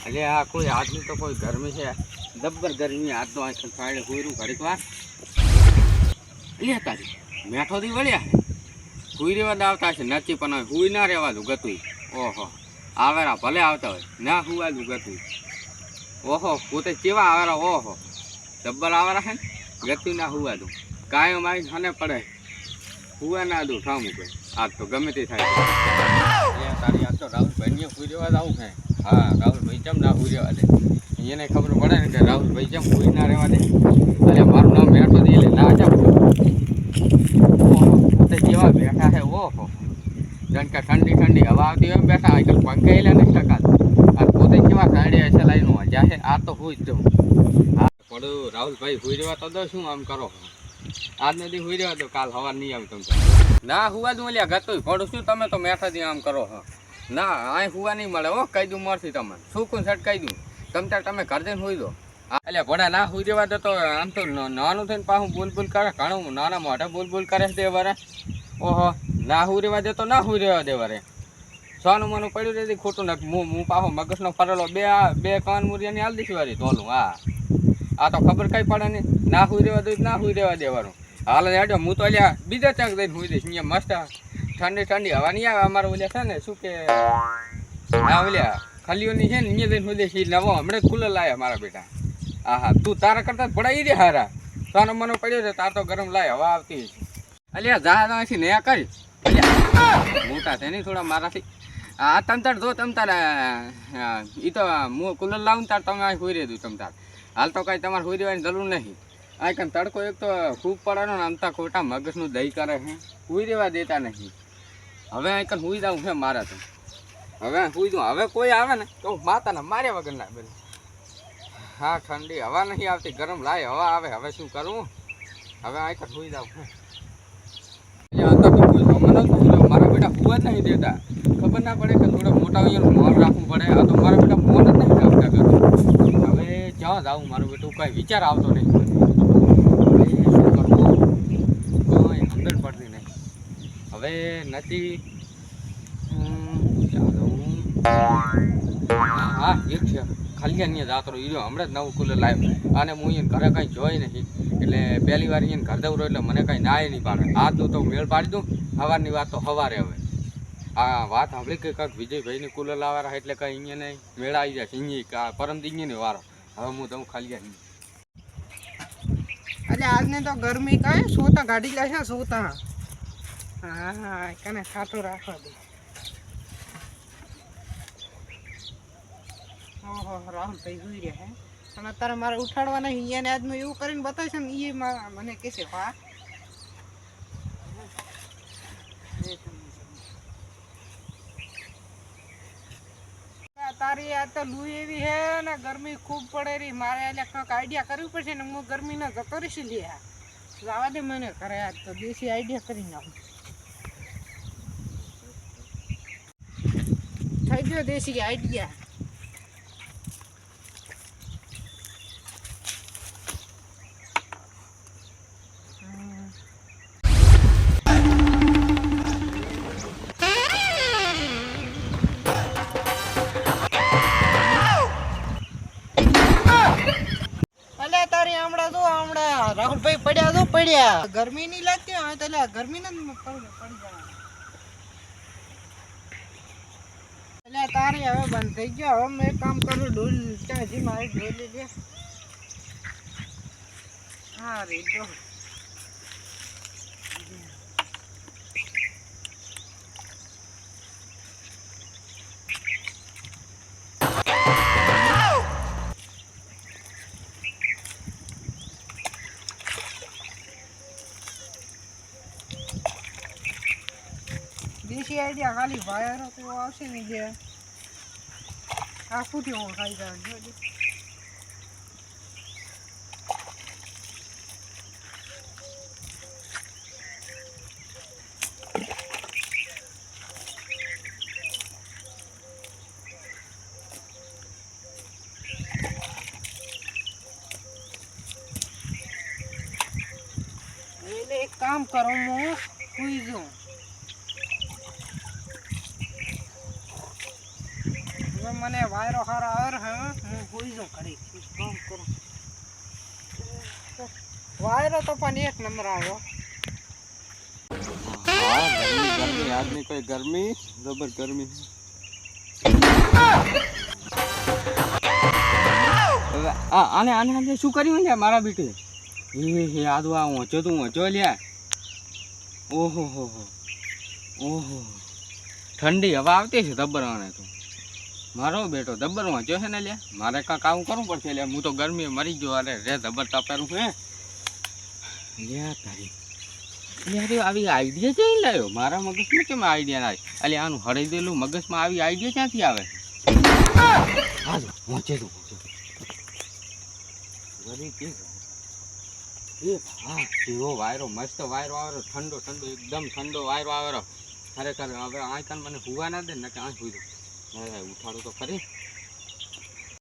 अरे आ कोई आदमी तो कोई गर्मी से जब्बर गर्मी आज तो आजकल साइड हुई रू घड़ी बार ले तारी मेठो दी वळ्या हुई रेवा दावता छे नची पण हुई ना रेवा दू गतुई ओहो आवेरा भले आवता होय ना हुआ दू गतुई ओहो पोते केवा आवेरा ओहो जब्बर आवेरा है गतुई ना हुआ दू कायम आई थाने पड़े हुआ ना दू ठामू कोई आज तो गमे ते थाय ले तारी आज तो राहुल भाई ने हुई रेवा जाऊ है हाँ राहुल भाई चम ना हुई रेवा दे ये खबर पड़े ने कि राहुल भाई चम हुई ना रेवा दे अरे मारू नाम मेठो दी ले ना जा जेवा बैठा है वो हो जन का ठंडी ठंडी हवा आती है बैठा आजकल पंखे ही नहीं टका और पोते केवा साइडे ऐसे लाइन हो जाए आ तो हुई दो पड़ो राहुल भाई हुई रेवा तो दो शू आम करो आज नदी हुई रेवा तो काल हवा नहीं आवी तुम ना हुआ दू लिया गतो पड़ो शू तमे तो मेठा दी आम करो हो ना आ हुआ नहीं मळे ओ कही दू मरसी तमने सूकून सट कही दू तम तार तमे घर देन हुई दो એટલે ભણા ના હુઈ રેવા દે તો આમ તો નાનું થઈને પાછું બોલ બોલ કરે ઘણું નાના મોઢે બોલ બોલ કરે દે વરે ઓહો ના હુઈ રેવા દે તો ના હુઈ રેવા દે વરે સોનું મનું પડ્યું રહી ખોટું નાખ હું પાછો મગજનો ફરેલો બે કાન મુરિયાની હાલ દીધી વારી તોલું હા આ તો ખબર કઈ પડે નહીં ના હુઈ રેવા દે ના હુઈ રેવા દેવાનું હાલ હેડો હું તો અલ્યા બીજા ચાક દઈને હુઈ દઈશ અહીંયા મસ્ત ઠંડી ઠંડી હવા નહીં આવે અમારે ઓલ્યા છે ને શું કે ના ઓલ્યા ખલીઓની છે ને અહીંયા દઈને હુઈ દઈશ નવો હમણાં જ કુલર લાયા મારા બેટા હા તું તારા કરતા પડાઈ દે હારા સોનો મનો પડ્યો છે તાર તો ગરમ લાય હવા આવતી અલ્યા જા નથી ને કરી મોટા છે નહીં થોડા મારાથી આ તમ તાર જો તમ તાર એ તો હું કુલર લાવું તાર તમે આ હોઈ રહ્યું તમ તાર હાલ તો કાંઈ તમારે હોઈ રહેવાની જરૂર નહીં આ કાંઈ તડકો એક તો ખૂબ પડવાનો ને આમતા ખોટા મગજનું દહીં કરે છે હોઈ રહેવા દેતા નહીં હવે આ કાંઈ હોઈ જાઉં છે મારા તો હવે હોઈ જાઉં હવે કોઈ આવે ને તો માતાના માર્યા વગર ના બોલે हाँ ठंडी हवा नहीं आती गरम लाए हवा आवे हवे शू करूँ हवे आकर हुई जाऊँ तो कोई हमने तो मारा बेटा हुआ नहीं देता खबर ना पड़े कि थोड़ा मोटा मोन राखવું પડે આ તો મારા બેટા મોન જ નહીં રાખતા કરતું હવે ક્યાં જાઉં મારું બેટું કઈ વિચાર આવતો નહીં શું કરવું કોઈ સમજણ પડતી નહીં હવે નથી હા એક છે ખાલી અહીંયા જાતો રહ્યો હમણાં જ નવું કુલર લાવ્યો અને હું અહીંયા ઘરે કંઈ જોઈ નહીં એટલે પહેલી વાર અહીંયા ઘર દઉં એટલે મને કંઈ નાય નહીં પાડે આ તો મેળ પાડી દઉં સવારની વાત તો સવારે હવે આ વાત સાંભળી કે કાંઈક વિજયભાઈની કુલર લાવવાના એટલે કંઈ અહીંયા નહીં મેળ આવી જાય અહીંયા પરમદી અહીંયા વારો હવે હું દઉં ખાલી અહીંયા અરે આજને તો ગરમી કાંઈ સોતા ગાડી લેશે સોતા હા હા કને ખાતું રાખવા દે ઓહો રાહુલ ભાઈ હોઈ રહ્યા હે અને અત્યારે મારે ઉઠાડવા નહીં અહીંયા આજ મેં એવું કરીને બતાવશે ને એ મને કહેશે હા તારી આ તો લૂ એવી હે ને ગરમી ખૂબ પડે રહી મારે એટલે કંઈક આઈડિયા કરવી પડશે ને હું ગરમીને જતો રહીશ લે જવા દે મને ઘરે આજ તો દેશી આઈડિયા કરી નાખું થઈ ગયો દેશી આઈડિયા રાહુલ ભાઈ પડ્યા તો પડ્યા ગરમી નહીં લાગતી હવે તો ગરમી ને પડી જવા એટલે તારી હવે બંધ થઈ ગયો હવે મેં એક કામ કરું ઢોલ હજી મારી ઢોલ લે હા રે ઢોલ દેશી આઈડિયા ખાલી વાયર તો આવશે ને જે આ ફૂટ્યો ખાઈ જાય એટલે એક કામ કરો હું સુઈ જાઉં મને વાયરો હારો આવે હોઈ જાઉં ઘડી કામ કરું. વાયરો તો પણ એક નંબર આવ્યો. હા ગરમી ગરમી આજની કોઈ ગરમી જબર ગરમી. હવે આને આને આને શું કર્યું લ્યા મારા બેટે? હે આ તો આ ઊંચો તું ઊંચો લ્યા. ઓહો હો હો ઓહો ઠંડી હવા આવતી છે જબર. આને તો મારો બેટો જબર ઊંચો છે ને લ્યા. મારે કાંઈક આવું કરવું પડશે લ્યા. હું તો ગરમી મરી ગયો. અરે રે જબર તપેલું હે લ્યા તારી. યાર આવી આઈડિયા ક્યાંય લાવ્યો? મારા મગજમાં કેમ આઈડિયા ના આવી? અલે આનું હળી દેલું મગજમાં આવી આઈડિયા ક્યાંથી આવે? હાલો પહોંચે તું હા કેવો વાયરો મસ્ત વાયરો આવેલો. ઠંડો ઠંડો એકદમ ઠંડો વાયરો આવેલો. ખરેખર હવે આ કાન મને હુવા ના દે ને કે આ હુઈ દઉં. ઉઠાડું તો ખરી.